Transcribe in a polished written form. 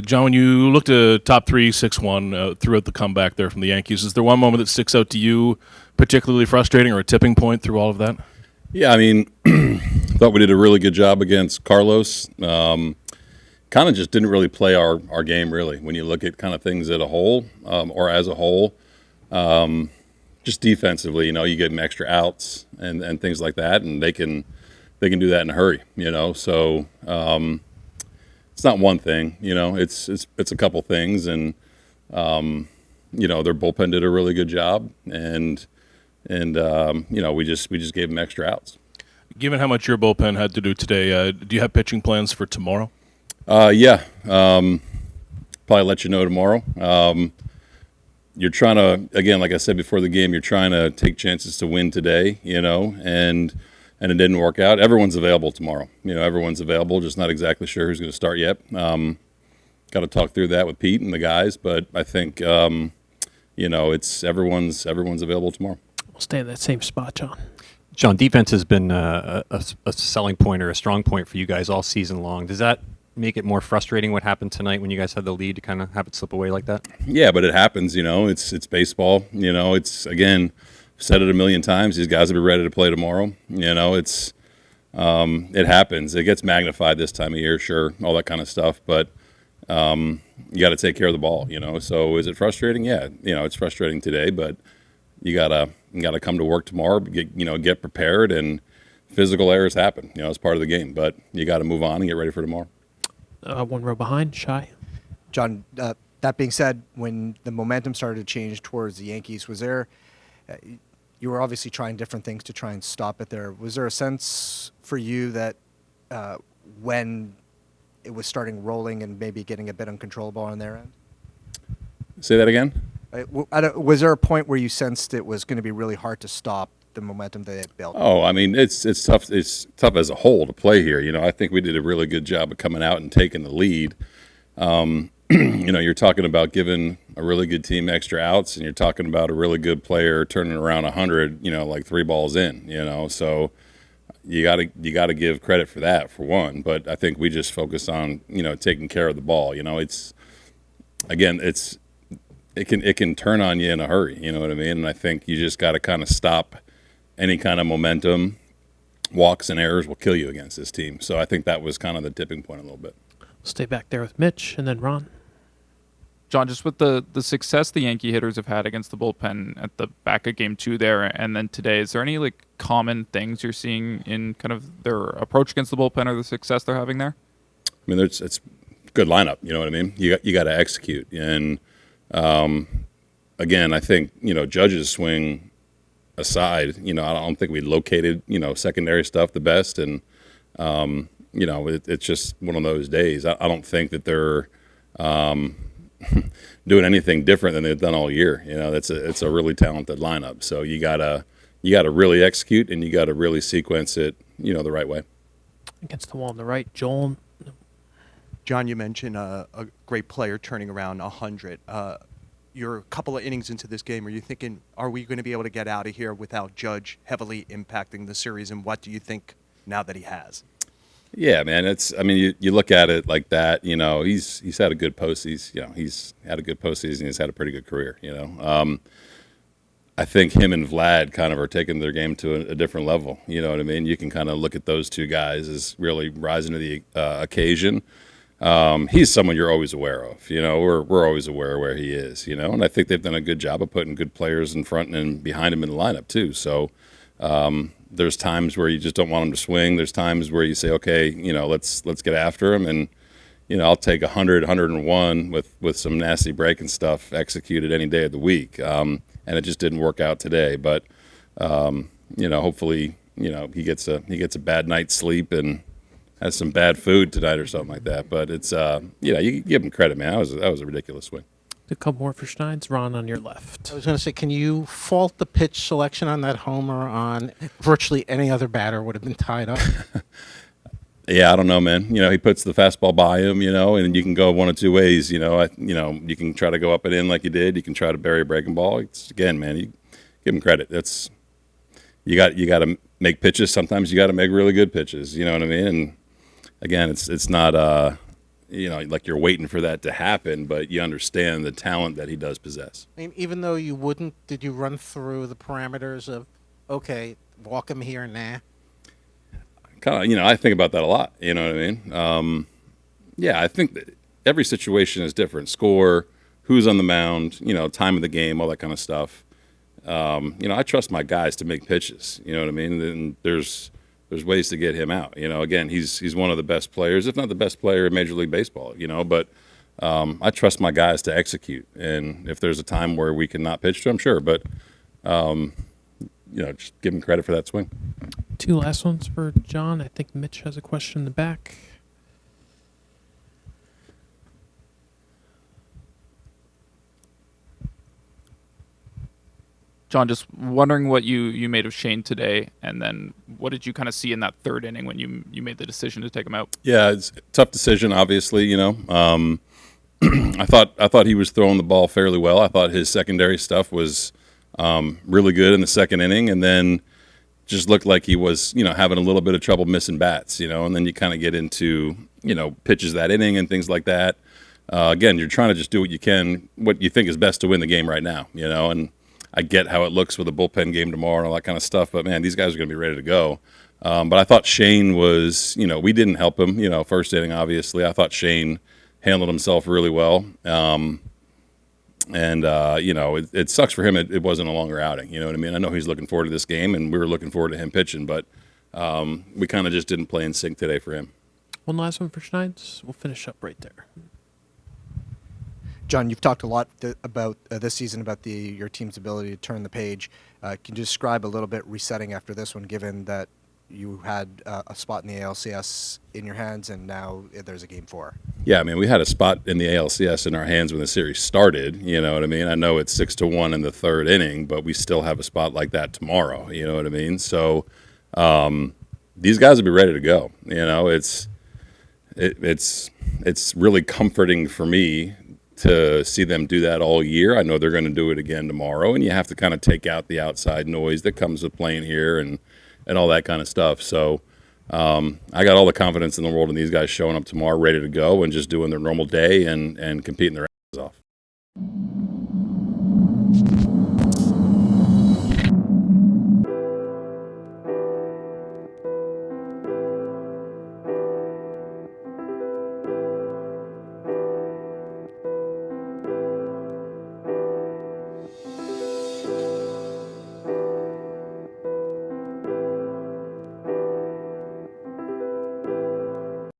John, when you looked at top 3, 6-1 throughout the comeback there from the Yankees, is there one moment that sticks out to you particularly frustrating or a tipping point through all of that? Yeah, I mean, thought we did a really good job against Carlos. Kind of just didn't really play our game, really, when you look at kind of things as a whole. Just defensively, you get them extra outs and things like that, and they can do that in a hurry, So it's not one thing, it's a couple things, and their bullpen did a really good job, and we just gave them extra outs. Given how much your bullpen had to do today, do you have pitching plans for tomorrow? Yeah. Probably let you know tomorrow. You're trying to, again, like I said before the game, you're trying to take chances to win today, and it didn't work out. Everyone's available tomorrow. Everyone's available, just not exactly sure who's going to start yet. Got to talk through that with Pete and the guys, but I think, it's everyone's available tomorrow. We'll stay in that same spot, John. John, defense has been a selling point or a strong point for you guys all season long. Does that make it more frustrating what happened tonight when you guys had the lead to kind of have it slip away like that? Yeah, but it happens, it's baseball, it's, again, I've said it a million times, these guys will be ready to play tomorrow, it happens. It gets magnified this time of year, sure, all that kind of stuff, but you got to take care of the ball, so is it frustrating? Yeah, it's frustrating today, but you gotta come to work tomorrow, get prepared, and physical errors happen, it's part of the game, but you got to move on and get ready for tomorrow. One row behind, Shai. John, that being said, when the momentum started to change towards the Yankees, was there, you were obviously trying different things to try and stop it there. Was there a sense for you that when it was starting rolling and maybe getting a bit uncontrollable on their end? Say that again? Was there a point where you sensed it was going to be really hard to stop the momentum they had built? Oh, I mean, it's tough. It's tough as a whole to play here. I think we did a really good job of coming out and taking the lead. You're talking about giving a really good team extra outs, and you're talking about a really good player turning around 100, like 3 balls in, So you got to give credit for that, for one. But I think we just focus on, taking care of the ball. It can turn on you in a hurry. You know what I mean? And I think you just got to kind of stop any kind of momentum. Walks and errors will kill you against this team. So I think that was kind of the tipping point a little bit. Stay back there with Mitch and then Ron. John, just with the success the Yankee hitters have had against the bullpen at the back of Game 2 there and then today, is there any common things you're seeing in kind of their approach against the bullpen or the success they're having there? I mean, it's a good lineup. You know what I mean? You got to execute. And again, I think Judge's swing aside, I don't think we located secondary stuff the best, and it's just one of those days. I don't think that they're doing anything different than they've done all year. It's a really talented lineup. So you gotta really execute, and you gotta really sequence it, the right way. Against the wall on the right, Joel. John, you mentioned a great player turning around 100. You're a couple of innings into this game. Are you thinking, are we going to be able to get out of here without Judge heavily impacting the series? And what do you think now that he has? Yeah, man. You look at it like that. He's had a good postseason. He's had a good postseason. He's had a pretty good career. I think him and Vlad kind of are taking their game to a different level. You know what I mean? You can kind of look at those two guys as really rising to the occasion. He's someone you're always aware of. We're always aware of where he is. And I think they've done a good job of putting good players in front and behind him in the lineup too. So there's times where you just don't want him to swing. There's times where you say, okay, let's get after him, and I'll take 100, 101 with some nasty breaking stuff executed any day of the week. And it just didn't work out today. But hopefully, he gets a bad night's sleep and has some bad food tonight or something like that. But it's you give him credit, man. That was a ridiculous swing. A couple more for Schneid's. Ron on your left. I was going to say, can you fault the pitch selection on that homer on virtually any other batter would have been tied up? Yeah, I don't know, man. He puts the fastball by him, and you can go one of two ways. You can try to go up and in like you did. You can try to bury a breaking ball. It's, again, man, you give him credit. That's you got to make pitches. Sometimes you got to make really good pitches. You know what I mean? And again, it's not like you're waiting for that to happen, but you understand the talent that he does possess. I mean, even though you wouldn't, did you run through the parameters of, okay, walk him here now? Kind of, I think about that a lot. You know what I mean? Yeah, I think that every situation is different. Score, who's on the mound, time of the game, all that kind of stuff. I trust my guys to make pitches. You know what I mean? And there's ways to get him out. Again, he's one of the best players, if not the best player in Major League Baseball. But I trust my guys to execute. And if there's a time where we cannot pitch to him, sure. But just give him credit for that swing. Two last ones for John. I think Mitch has a question in the back. John, just wondering what you made of Shane today, and then what did you kind of see in that third inning when you made the decision to take him out? Yeah, it's a tough decision, obviously. I thought he was throwing the ball fairly well. I thought his secondary stuff was really good in the second inning, and then just looked like he was, having a little bit of trouble missing bats, and then you kind of get into, pitches that inning and things like that. Again, you're trying to just do what you can, what you think is best to win the game right now, and I get how it looks with a bullpen game tomorrow and all that kind of stuff, but man, these guys are going to be ready to go. But I thought Shane was, we didn't help him, first inning, obviously. I thought Shane handled himself really well. It sucks for him. It wasn't a longer outing. You know what I mean? I know he's looking forward to this game, and we were looking forward to him pitching, but we kind of just didn't play in sync today for him. One last one for Schneids. We'll finish up right there. John, you've talked a lot about this season about your team's ability to turn the page. Can you describe a little bit resetting after this one, given that you had a spot in the ALCS in your hands and now there's a Game 4? Yeah, I mean, we had a spot in the ALCS in our hands when the series started. You know what I mean? I know it's 6-1 in the third inning, but we still have a spot like that tomorrow. You know what I mean? So these guys will be ready to go. It's really comforting for me to see them do that all year. I know they're going to do it again tomorrow, and you have to kind of take out the outside noise that comes with playing here and all that kind of stuff. So I got all the confidence in the world in these guys showing up tomorrow ready to go and just doing their normal day and competing their